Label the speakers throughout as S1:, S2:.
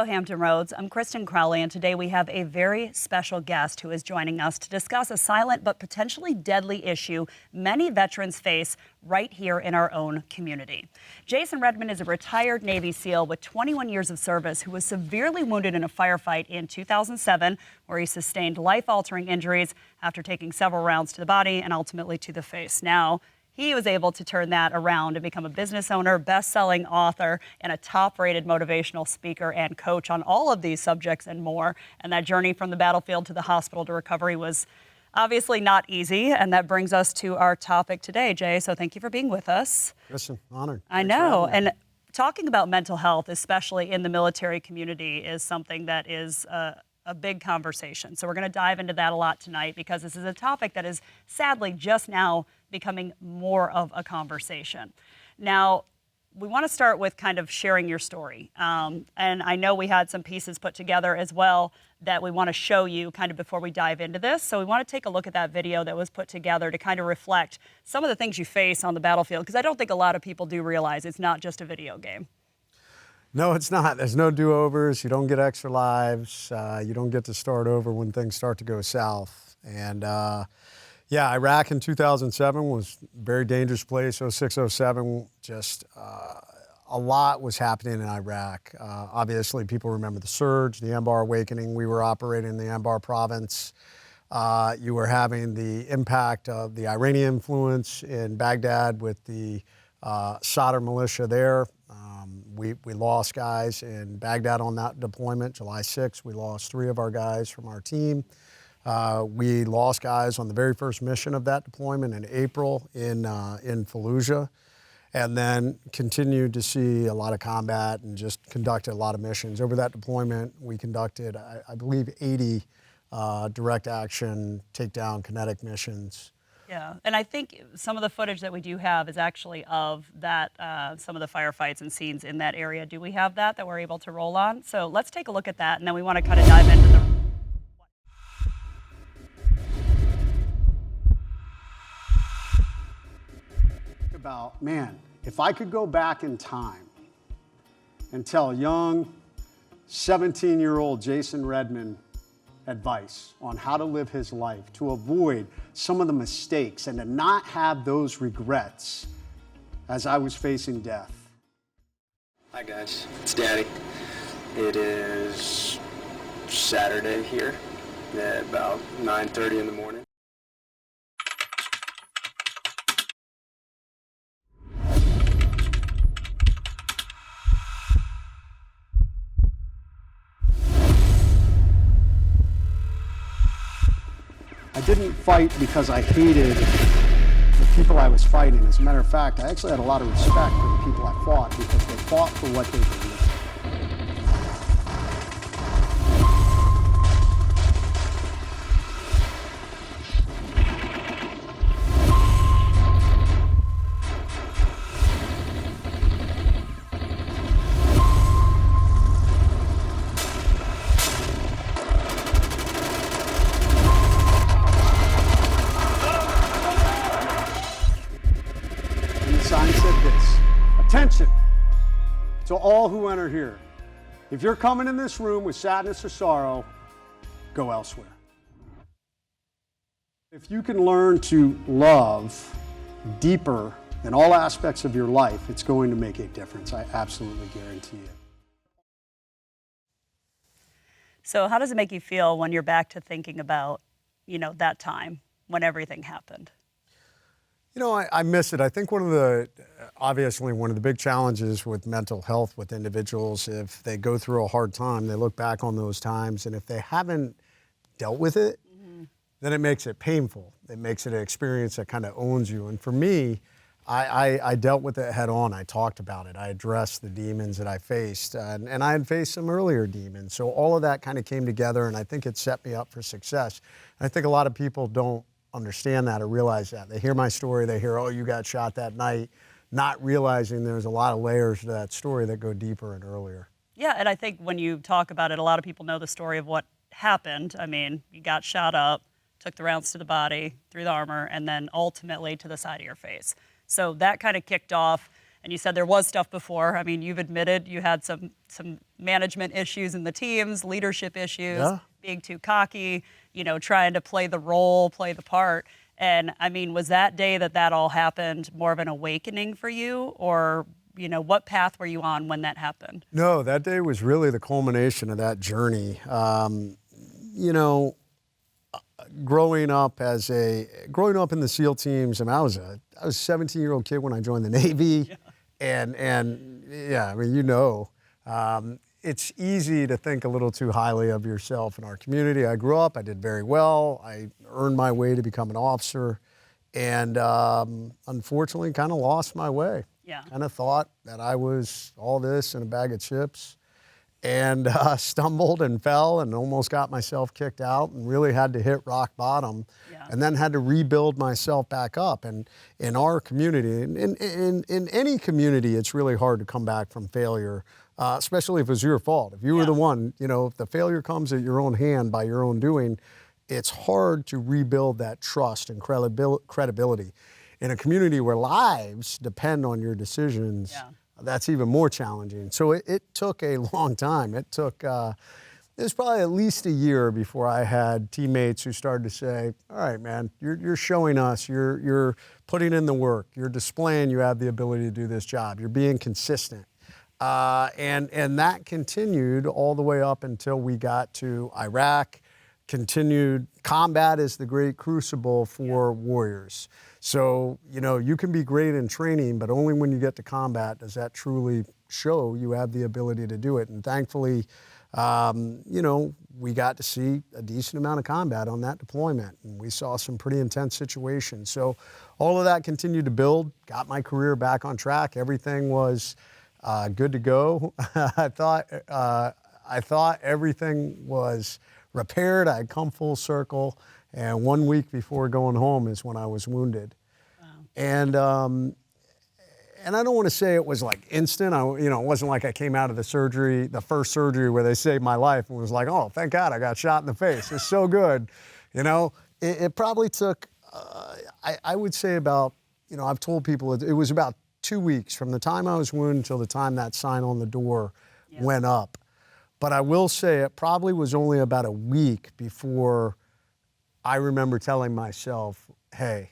S1: Hello, Hampton Roads. I'm Kristen Crowley, and today we have a very special guest who is joining us to discuss a silent but potentially deadly issue many veterans face right here in our own community. Jason Redman is a retired Navy SEAL with 21 years of service who was severely wounded in a firefight in 2007, where he sustained life-altering injuries after taking several rounds to the body and ultimately to the face. Now, he was able to turn that around and become a business owner, best-selling author, and a top-rated motivational speaker and coach on all of these subjects and more. And that journey from the battlefield to the hospital to recovery was obviously not easy. And that brings us to our topic today, Jay. So thank you for being with us.
S2: Listen, honored.
S1: I know. And talking about mental health, especially in the military community, is something that is a big conversation. So we're going to dive into that a lot tonight because this is a topic that is sadly just now becoming more of a conversation. Now, we want to start with kind of sharing your story. And I know we had some pieces put together as well that we want to show you kind of before we dive into this. So we want to take a look at that video that was put together to kind of reflect some of the things you face on the battlefield, because I don't think a lot of people do realize it's not just a video game.
S2: No, it's not. There's no do-overs. You don't get extra lives. You don't get to start over when things start to go south. And yeah, Iraq in 2007 was a very dangerous place. 06, 07, just a lot was happening in Iraq. Obviously, people remember the surge, the Anbar awakening. We were operating in the Anbar province. You were having the impact of the Iranian influence in Baghdad with the Sadr militia there. We lost guys in Baghdad on that deployment. July 6th, we lost 3 of our guys from our team. We lost guys on the very first mission of that deployment in April in Fallujah, and then continued to see a lot of combat and just conducted a lot of missions. Over that deployment, we conducted, I believe, 80 direct action, takedown, kinetic missions.
S1: Yeah, and I think some of the footage that we do have is actually of that, some of the firefights and scenes in that area. Do we have that we're able to roll on? So let's take a look at that, and then we want to kind of dive into the...
S3: About, man, if I could go back in time and tell young 17-year-old Jason Redman advice on how to live his life, to avoid some of the mistakes and to not have those regrets as I was facing death.
S4: Hi guys, it's Daddy. It is Saturday here at about 9:30 in the morning.
S3: I didn't fight because I hated the people I was fighting. As a matter of fact, I actually had a lot of respect for the people I fought because they fought for what they believed. Sign said this: attention to all who enter here. If you're coming in this room with sadness or sorrow, go elsewhere. If you can learn to love deeper in all aspects of your life, it's going to make a difference. I absolutely guarantee it.
S1: So how does it make you feel when you're back to thinking about, that time when everything happened?
S2: I miss it. I think obviously one of the big challenges with mental health with individuals, if they go through a hard time, they look back on those times, and if they haven't dealt with it, then it makes it painful. It makes it an experience that kind of owns you. And for me, I dealt with it head on. I talked about it. I addressed the demons that I faced, and I had faced some earlier demons. So all of that kind of came together, and I think it set me up for success. And I think a lot of people don't understand that or realize that. They hear my story, they hear, oh, you got shot that night, not realizing there's a lot of layers to that story that go deeper and earlier.
S1: Yeah, and I think when you talk about it, a lot of people know the story of what happened. I mean, you got shot up, took the rounds to the body, through the armor, and then ultimately to the side of your face. So that kind of kicked off And you said there was stuff before. I mean, you've admitted you had some management issues in the teams, leadership issues,
S2: Yeah.
S1: being too cocky, trying to play the role, play the part. And I mean, was that day that all happened more of an awakening for you, or what path were you on when that happened?
S2: No, that day was really the culmination of that journey. You know, growing up in the SEAL teams, and I was a 17-year-old kid when I joined the Navy, and yeah, I mean, it's easy to think a little too highly of yourself in our community. I grew up, I did very well, I earned my way to become an officer, and unfortunately kind of lost my way.
S1: Yeah.
S2: Kind of thought that I was all this in a bag of chips, and stumbled and fell and almost got myself kicked out, and really had to hit rock bottom.
S1: Yeah.
S2: And then had to rebuild myself back up. And in our community, in any community, it's really hard to come back from failure, especially if it's your fault. If you were the one, if the failure comes at your own hand by your own doing, it's hard to rebuild that trust and credibility. In a community where lives depend on your decisions, that's even more challenging. So it took a long time. It was probably at least a year before I had teammates who started to say, all right, man, you're showing us, you're putting in the work, you're displaying you have the ability to do this job, you're being consistent. And that continued all the way up until we got to Iraq. Continued. Combat is the great crucible for warriors. So, you can be great in training, but only when you get to combat does that truly show you have the ability to do it. And thankfully, we got to see a decent amount of combat on that deployment, and we saw some pretty intense situations. So all of that continued to build, got my career back on track. Everything was good to go. I thought everything was repaired. I had come full circle, and 1 week before going home is when I was wounded. Wow. And I don't want to say it was like instant. It wasn't like I came out of the first surgery where they saved my life and was like, oh, thank God I got shot in the face. It's so good. It probably took, I would say about, I've told people it was about 2 weeks from the time I was wounded until the time that sign on the door went up. But I will say it probably was only about a week before I remember telling myself, hey,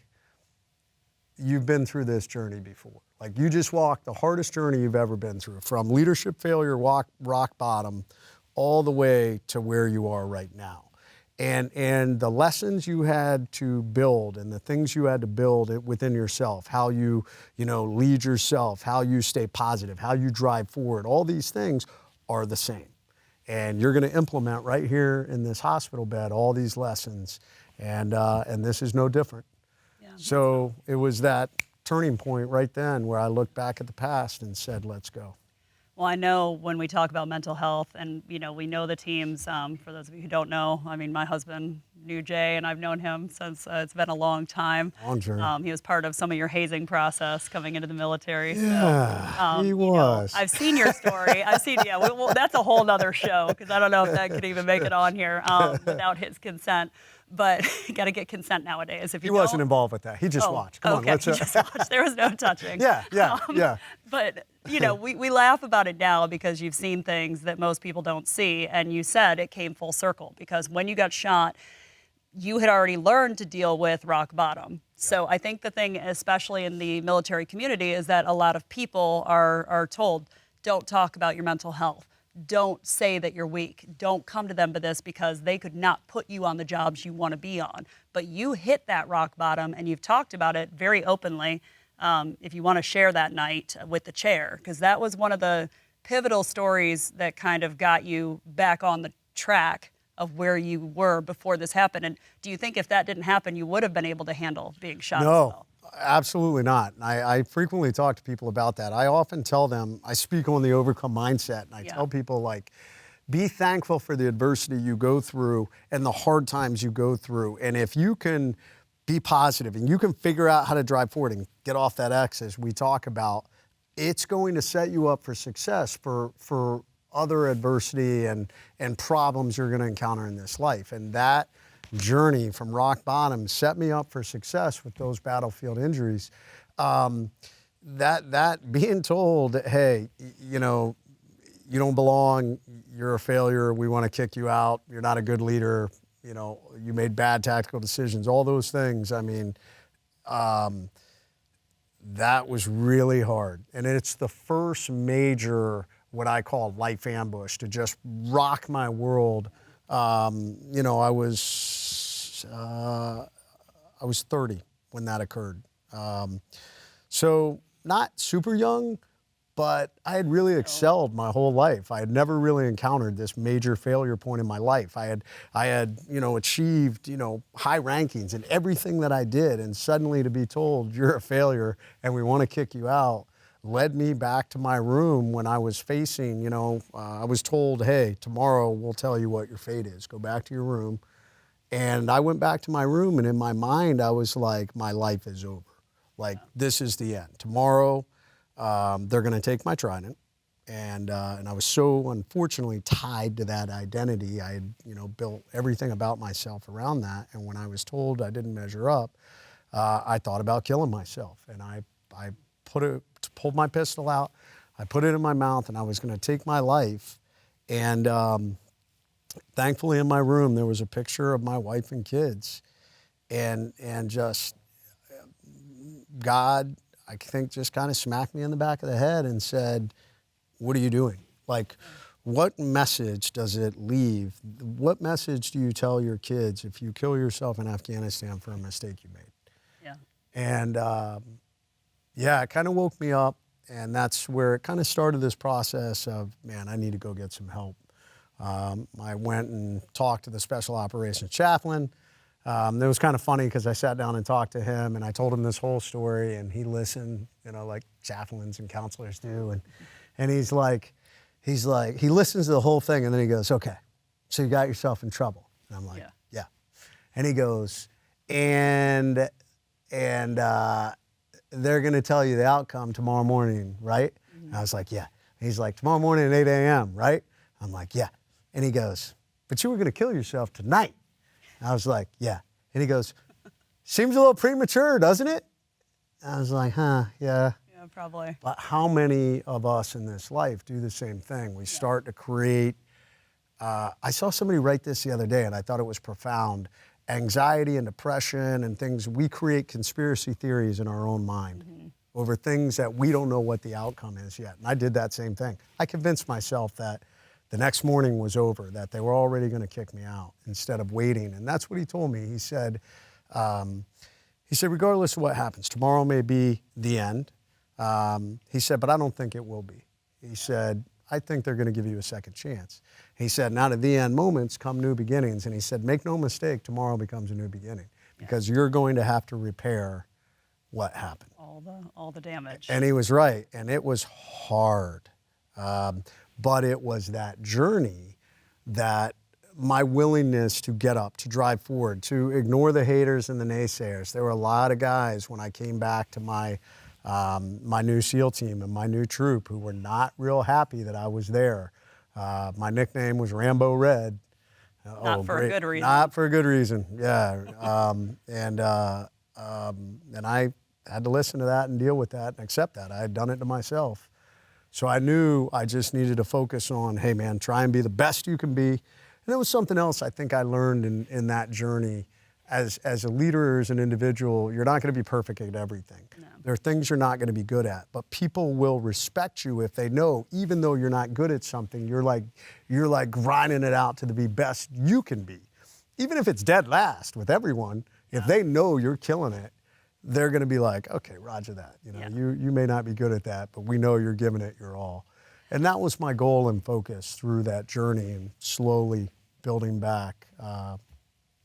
S2: you've been through this journey before. Like, you just walked the hardest journey you've ever been through, from leadership failure, rock bottom, all the way to where you are right now. And the lessons you had to build and the things you had to build within yourself, how you lead yourself, how you stay positive, how you drive forward, all these things are the same. And you're going to implement right here in this hospital bed all these lessons, and this is no different. Yeah. So it was that turning point right then where I looked back at the past and said, let's go.
S1: Well, I know when we talk about mental health, and we know the teams. For those of you who don't know, I mean, my husband knew Jay, and I've known him since it's been a long time.
S2: Long journey.
S1: He was part of some of your hazing process coming into the military.
S2: Yeah,
S1: so,
S2: he was.
S1: I've seen your story. Well, that's a whole nother show, because I don't know if that could even make it on here without his consent. But you got to get consent nowadays. If you
S2: wasn't involved with that. He just watched. Come on, let's.
S1: He just watched. There was no touching.
S2: Yeah.
S1: But we laugh about it now because you've seen things that most people don't see, and you said it came full circle because when you got shot, you had already learned to deal with rock bottom. So I think the thing, especially in the military community, is that a lot of people are told, don't talk about your mental health. Don't say that you're weak. Don't come to them with this because they could not put you on the jobs you want to be on. But you hit that rock bottom, and you've talked about it very openly. If you want to share that night with the chair, because that was one of the pivotal stories that kind of got you back on the track of where you were before this happened. And do you think if that didn't happen, you would have been able to handle being shot as well?
S2: Absolutely not. I frequently talk to people about that. I often tell them, I speak on the overcome mindset, and I tell people, like, be thankful for the adversity you go through and the hard times you go through. And if you can be positive and you can figure out how to drive forward and get off that X, as we talk about, it's going to set you up for success for other adversity and problems you're going to encounter in this life. And that journey from rock bottom set me up for success with those battlefield injuries. that being told, hey, you know, you don't belong, you're a failure, we want to kick you out, you're not a good leader, you know, you made bad tactical decisions, all those things, I mean, that was really hard. And it's the first major, what I call life ambush, to just rock my world. You know, I was 30 when that occurred. So not super young, but I had really excelled my whole life. I had never really encountered this major failure point in my life. I had, you know, achieved, you know, high rankings in everything that I did, and suddenly to be told you're a failure and we want to kick you out led me back to my room when I was facing, you know, I was told, hey, tomorrow we'll tell you what your fate is. Go back to your room. And I went back to my room, and in my mind, I was like, my life is over. Like, this is the end. Tomorrow, they're going to take my Trident. And I was so unfortunately tied to that identity. I had, you know, built everything about myself around that. And when I was told I didn't measure up, I thought about killing myself. And I pulled my pistol out, I put it in my mouth, and I was going to take my life. And thankfully in my room, there was a picture of my wife and kids. And just God, I think, just kind of smacked me in the back of the head and said, what are you doing? Like, what message does it leave? What message do you tell your kids if you kill yourself in Afghanistan for a mistake you made?
S1: Yeah.
S2: And yeah, it kind of woke me up, and that's where it kind of started this process of, man, I need to go get some help. I went and talked to the special operations chaplain. It was kind of funny because I sat down and talked to him, and I told him this whole story, and he listened, you know, like chaplains and counselors do. And he's like, he listens to the whole thing, and then he goes, okay, so you got yourself in trouble. And I'm like, yeah. And he goes, and they're going to tell you the outcome tomorrow morning, right? Mm-hmm. And I was like, yeah. And he's like, tomorrow morning at 8 a.m., right? I'm like, yeah. And he goes, but you were going to kill yourself tonight. And I was like, yeah. And he goes, seems a little premature, doesn't it? And I was like, huh, yeah.
S1: Yeah, probably.
S2: But how many of us in this life do the same thing? We start to create, I saw somebody write this the other day, and I thought it was profound. Anxiety and depression and things, we create conspiracy theories in our own mind over things that we don't know what the outcome is yet. And I did that same thing. I convinced myself that the next morning was over, that they were already going to kick me out instead of waiting. And that's what he told me. He said, regardless of what happens, tomorrow may be the end. He said, but I don't think it will be. He said, I think they're going to give you a second chance. He said, and out of the end moments come new beginnings. And he said, make no mistake, tomorrow becomes a new beginning because you're going to have to repair what happened.
S1: All the damage.
S2: And he was right. And it was hard. But it was that journey, that my willingness to get up, to drive forward, to ignore the haters and the naysayers. There were a lot of guys when I came back to my new SEAL team and my new troop who were not real happy that I was there. My nickname was Rambo Red.
S1: Not for a good reason.
S2: Not for a good reason, yeah. And I had to listen to that and deal with that and accept that. I had done it to myself. So I knew I just needed to focus on, hey man, try and be the best you can be. And there was something else I think I learned in that journey. As a leader, as an individual, you're not going to be perfect at everything. No. There are things you're not going to be good at, but people will respect you if they know, even though you're not good at something, you're like grinding it out to the best you can be. Even if it's dead last with everyone, if they know you're killing it, they're going to be like, okay, roger that. You know, you may not be good at that, but we know you're giving it your all. And that was my goal and focus through that journey and slowly building back.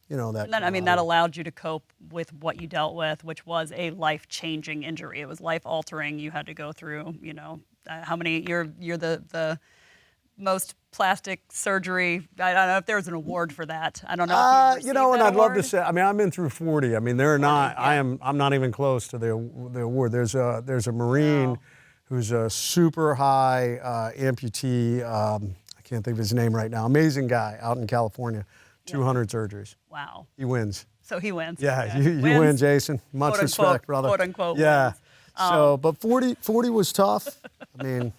S2: You know, that.
S1: And then, I mean, that allowed you to cope with what you dealt with, which was a life-changing injury. It was life-altering. You had to go through, you know, how many? You're the most plastic surgery. I don't know if there's an award for that. I don't know. If
S2: you know, and I'd
S1: award.
S2: love to say. I mean, I've been through 40. I mean, they're not.
S1: Yeah.
S2: I'm not even close to the award. There's a Marine who's a super high amputee. I can't think of his name right now. Amazing guy out in California. 200 surgeries.
S1: Wow.
S2: He wins.
S1: So he wins.
S2: Yeah, you win, Jason. Much respect, brother.
S1: Quote unquote.
S2: Yeah. So, but 40 was tough. I mean,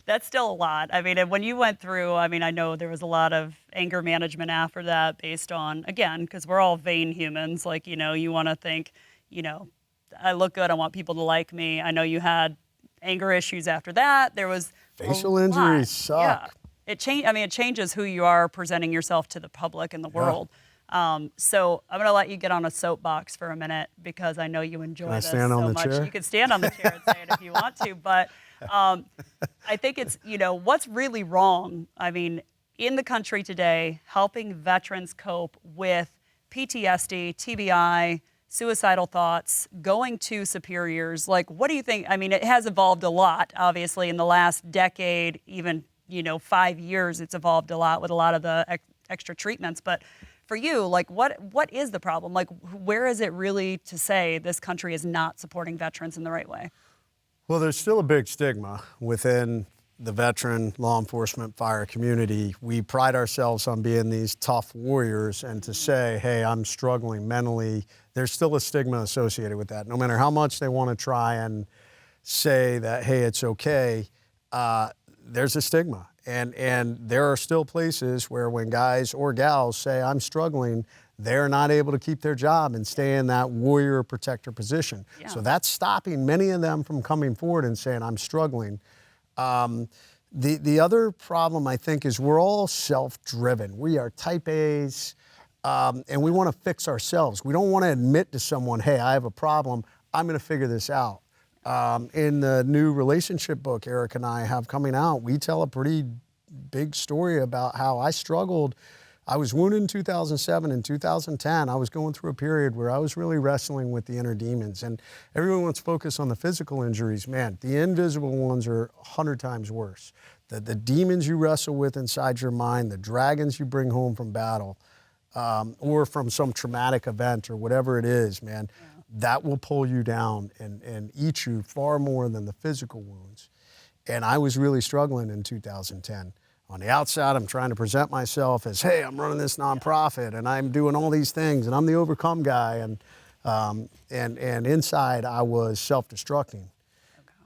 S1: That's still a lot. I mean, and when you went through, I mean, I know there was a lot of anger management after that based on, again, because we're all vain humans. Like, you want to think, I look good. I want people to like me. I know you had anger issues after that. There was
S2: facial
S1: a
S2: injuries
S1: lot.
S2: suck.
S1: Yeah. It changes who you are presenting yourself to the public and the world. So I'm going to let you get on a soapbox for a minute because I know you enjoy
S2: Can I
S1: this
S2: stand on
S1: so
S2: the
S1: much.
S2: chair?
S1: You can stand on the chair and say it if you want to, but I think it's, what's really wrong, I mean, in the country today, helping veterans cope with PTSD, TBI, suicidal thoughts, going to superiors. Like, what do you think? I mean, it has evolved a lot, obviously, in the last decade, even, 5 years, it's evolved a lot with a lot of the extra treatments. But for you, like, what is the problem? Like, where is it really to say this country is not supporting veterans in the right way?
S2: Well, there's still a big stigma within the veteran, law enforcement, fire community. We pride ourselves on being these tough warriors, and to say, hey, I'm struggling mentally, there's still a stigma associated with that. No matter how much they want to try and say that, hey, it's okay, there's a stigma. And there are still places where when guys or gals say, I'm struggling, they're not able to keep their job and stay in that warrior protector position.
S1: Yeah.
S2: So that's stopping many of them from coming forward and saying, I'm struggling. The other problem, I think, is we're all self-driven. We are type A's, and we want to fix ourselves. We don't want to admit to someone, hey, I have a problem. I'm going to figure this out. In the new relationship book Eric and I have coming out, we tell a pretty big story about how I struggled. I was wounded in 2007. In 2010, I was going through a period where I was really wrestling with the inner demons. And everyone wants to focus on the physical injuries. Man, the invisible ones are 100 times worse. The demons you wrestle with inside your mind, the dragons you bring home from battle, or from some traumatic event or whatever it is, man, that will pull you down and eat you far more than the physical wounds. And I was really struggling in 2010. On the outside, I'm trying to present myself as, hey, I'm running this nonprofit and I'm doing all these things and I'm the overcome guy. And inside, I was self-destructing.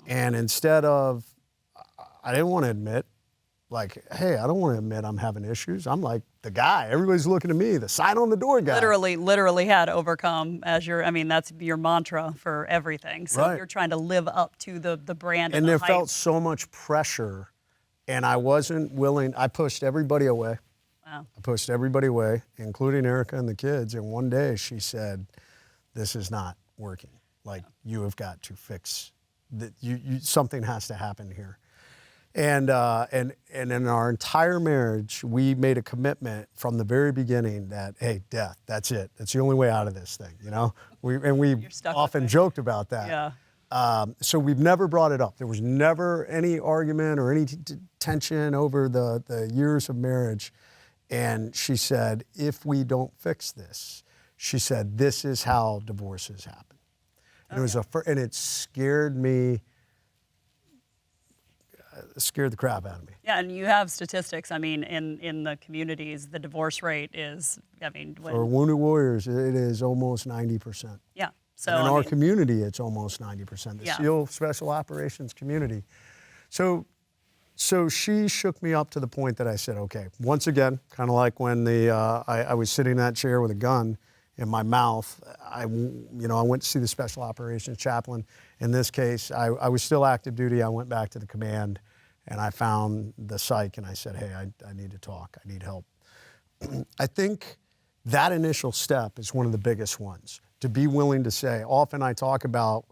S2: And instead of, I didn't want to admit, like, hey, I don't want to admit I'm having issues. I'm like the guy. Everybody's looking at me, the sign on the door guy.
S1: Literally had overcome as that's your mantra for everything. So
S2: Right.
S1: you're trying to live up to the brand
S2: And
S1: the
S2: there
S1: hype.
S2: felt so much pressure, and I wasn't willing. I pushed everybody away.
S1: Wow.
S2: I pushed everybody away, including Erica and the kids. And one day she said, this is not working. Like, you have got to fix that. Something has to happen here. And in our entire marriage, we made a commitment from the very beginning that, hey, death, that's it. That's the only way out of this thing, We
S1: You're stuck with
S2: often
S1: it.
S2: joked about that.
S1: Yeah.
S2: So we've never brought it up. There was never any argument or any tension over the years of marriage. And she said, if we don't fix this, she said, this is how divorces happen. And and it scared me. Scared the crap out of me.
S1: Yeah, and you have statistics. I mean, in the communities, the divorce rate is,
S2: For wounded warriors, it is almost 90%.
S1: Yeah. So
S2: And in our community, it's almost 90%. The
S1: Yeah.
S2: SEAL Special Operations community. So she shook me up to the point that I said, okay, once again, kind of like when I was sitting in that chair with a gun in my mouth. I went to see the Special Operations chaplain. In this case, I was still active duty. I went back to the command, and I found the psych, and I said, hey, I need to talk. I need help. I think that initial step is one of the biggest ones, to be willing to say. Often I talk about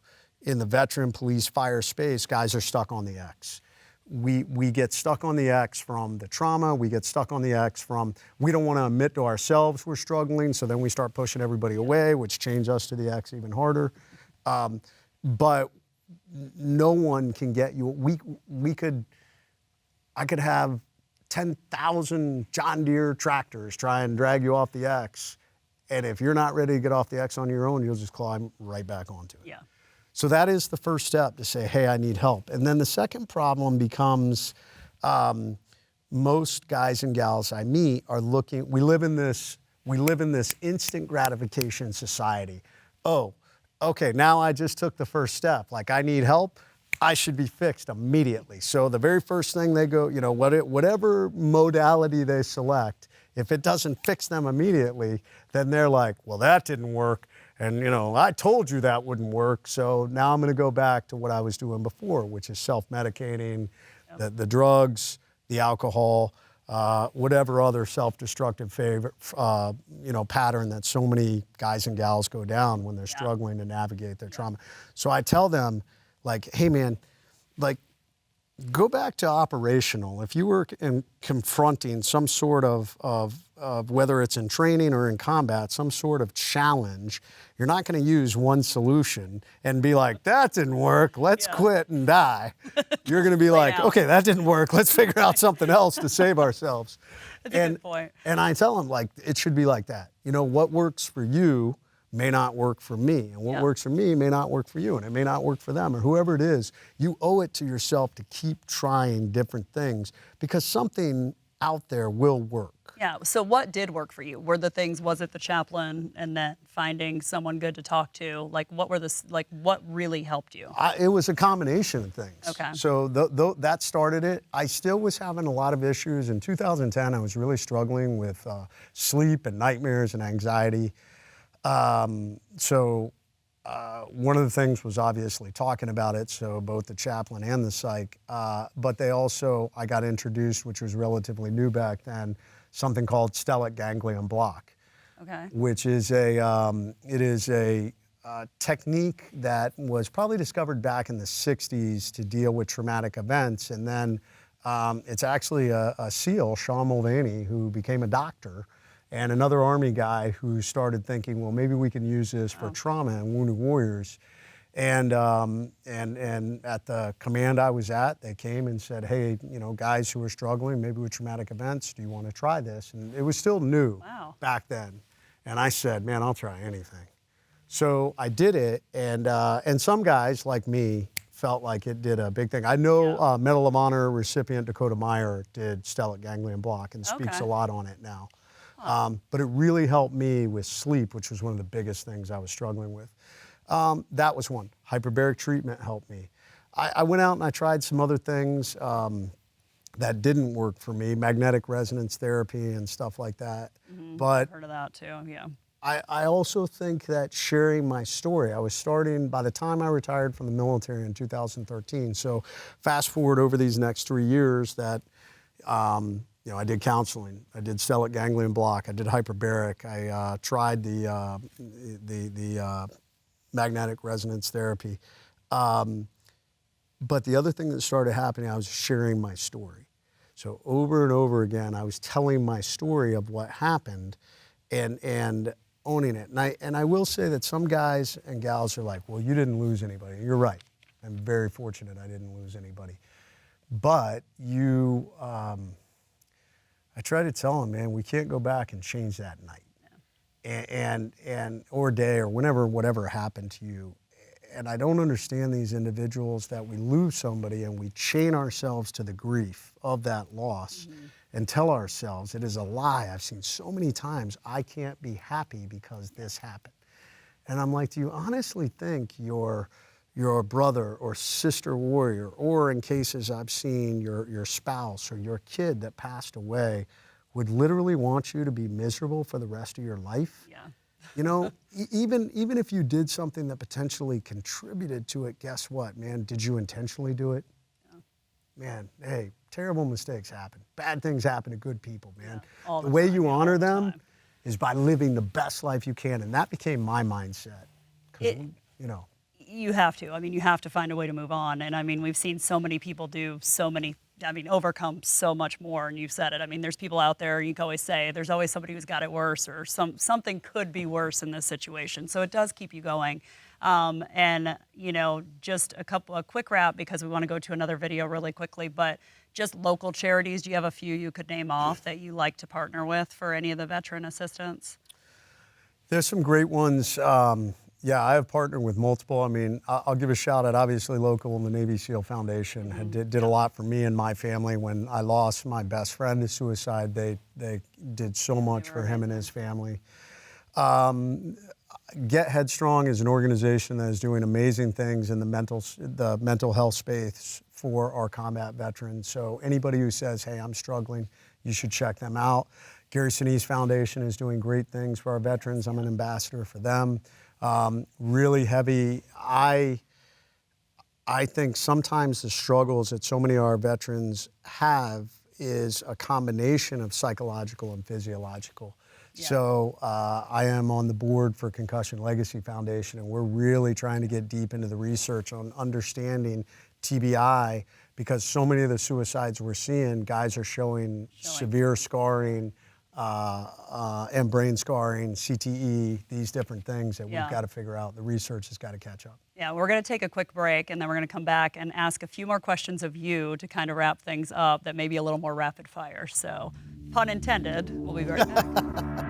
S2: in the veteran, police, fire space, guys are stuck on the X. We get stuck on the X from the trauma. We get stuck on the X from, we don't want to admit to ourselves we're struggling, so then we start pushing everybody away, which chains us to the X even harder. But no one can get you. I could have 10,000 John Deere tractors try and drag you off the X, and if you're not ready to get off the X on your own, you'll just climb right back onto it.
S1: Yeah.
S2: So that is the first step, to say, hey, I need help. And then the second problem becomes, most guys and gals I meet are looking. We live in this instant gratification society. Oh, okay, now I just took the first step. Like, I need help. I should be fixed immediately. So the very first thing they go, you know, whatever modality they select, if it doesn't fix them immediately, then they're like, well, that didn't work. And, you know, I told you that wouldn't work. So now I'm going to go back to what I was doing before, which is self-medicating, the drugs, the alcohol, whatever other self-destructive pattern that so many guys and gals go down when they're struggling to navigate their trauma. So I tell them, like, hey, man, like, go back to operational. If you were confronting some sort of whether it's in training or in combat, some sort of challenge, you're not going to use one solution and be like, that didn't work, let's quit and die. You're going to be like, okay, that didn't work, let's figure out something else to save ourselves.
S1: That's a good point.
S2: And I tell them, like, it should be like that. You know, what works for you may not work for me, and what works for me may not work for you, and it may not work for them, or whoever it is. You owe it to yourself to keep trying different things, because something out there will work.
S1: Yeah, so what did work for you? Were the things, was it the chaplain and that finding someone good to talk to? Like, what were what really helped you?
S2: It was a combination of things.
S1: Okay.
S2: So that started it. I still was having a lot of issues. In 2010, I was really struggling with sleep and nightmares and anxiety. One of the things was obviously talking about it, so both the chaplain and the psych, but I got introduced, which was relatively new back then, something called stellate ganglion block, which is a technique that was probably discovered back in the 60s to deal with traumatic events, and then it's actually a SEAL, Sean Mulvaney, who became a doctor, and another Army guy who started thinking, well, maybe we can use this for trauma and wounded warriors. And at the command I was at, they came and said, hey, you know, guys who are struggling, maybe with traumatic events, do you want to try this? And it was still new back then. And I said, man, I'll try anything. So I did it, and some guys like me felt like it did a big thing. I know Medal of Honor recipient Dakota Meyer did stellate ganglion block and speaks a lot on it now. But it really helped me with sleep, which was one of the biggest things I was struggling with. That was one. Hyperbaric treatment helped me. I went out and I tried some other things that didn't work for me, magnetic resonance therapy and stuff like that. But
S1: I've heard of that too, yeah.
S2: I also think that sharing my story, I was starting, by the time I retired from the military in 2013, so fast forward over these next 3 years that, you know, I did counseling, I did stellate ganglion block, I did hyperbaric, I tried the magnetic resonance therapy. But the other thing that started happening, I was sharing my story. So over and over again, I was telling my story of what happened and owning it. And I will say that some guys and gals are like, well, you didn't lose anybody. You're right. I'm very fortunate I didn't lose anybody. But I try to tell them, man, we can't go back and change that night. And or day or whatever happened to you. And I don't understand these individuals that we lose somebody and we chain ourselves to the grief of that loss and tell ourselves it is a lie. I've seen so many times, I can't be happy because this happened. And I'm like, do you honestly think your brother or sister warrior, or in cases I've seen your spouse or your kid that passed away, would literally want you to be miserable for the rest of your life?
S1: Yeah.
S2: You know, even if you did something that potentially contributed to it, guess what, man? Did you intentionally do it? Yeah. Man, hey, terrible mistakes happen. Bad things happen to good people, man.
S1: Yeah,
S2: the way you honor them is by living the best life you can, and that became my mindset. You know.
S1: You have to. I mean, you have to find a way to move on. And I mean, we've seen so many people do so many, overcome so much more. And you've said it. I mean, there's people out there, you can always say, there's always somebody who's got it worse, or something could be worse in this situation. So it does keep you going. And, you know, just a quick wrap, because we want to go to another video really quickly, but just local charities. Do you have a few you could name off that you like to partner with for any of the veteran assistance?
S2: There's some great ones. Yeah, I have partnered with multiple. I mean, I'll give a shout out, obviously local, the Navy SEAL Foundation did a lot for me and my family. When I lost my best friend to suicide, they did so much for him and his family. Get Headstrong is an organization that is doing amazing things in the mental health space for our combat veterans. So anybody who says, hey, I'm struggling, you should check them out. Gary Sinise Foundation is doing great things for our veterans. I'm an ambassador for them. Really heavy. I think sometimes the struggles that so many of our veterans have is a combination of psychological and physiological. Yeah. So I am on the board for Concussion Legacy Foundation, and we're really trying to get deep into the research on understanding TBI, because so many of the suicides we're seeing, guys are showing severe scarring and brain scarring, CTE, these different things that we've got to figure out. The research has got to catch up.
S1: Yeah, we're going to take a quick break, and then we're going to come back and ask a few more questions of you to kind of wrap things up that may be a little more rapid fire. So, pun intended, we'll be right back.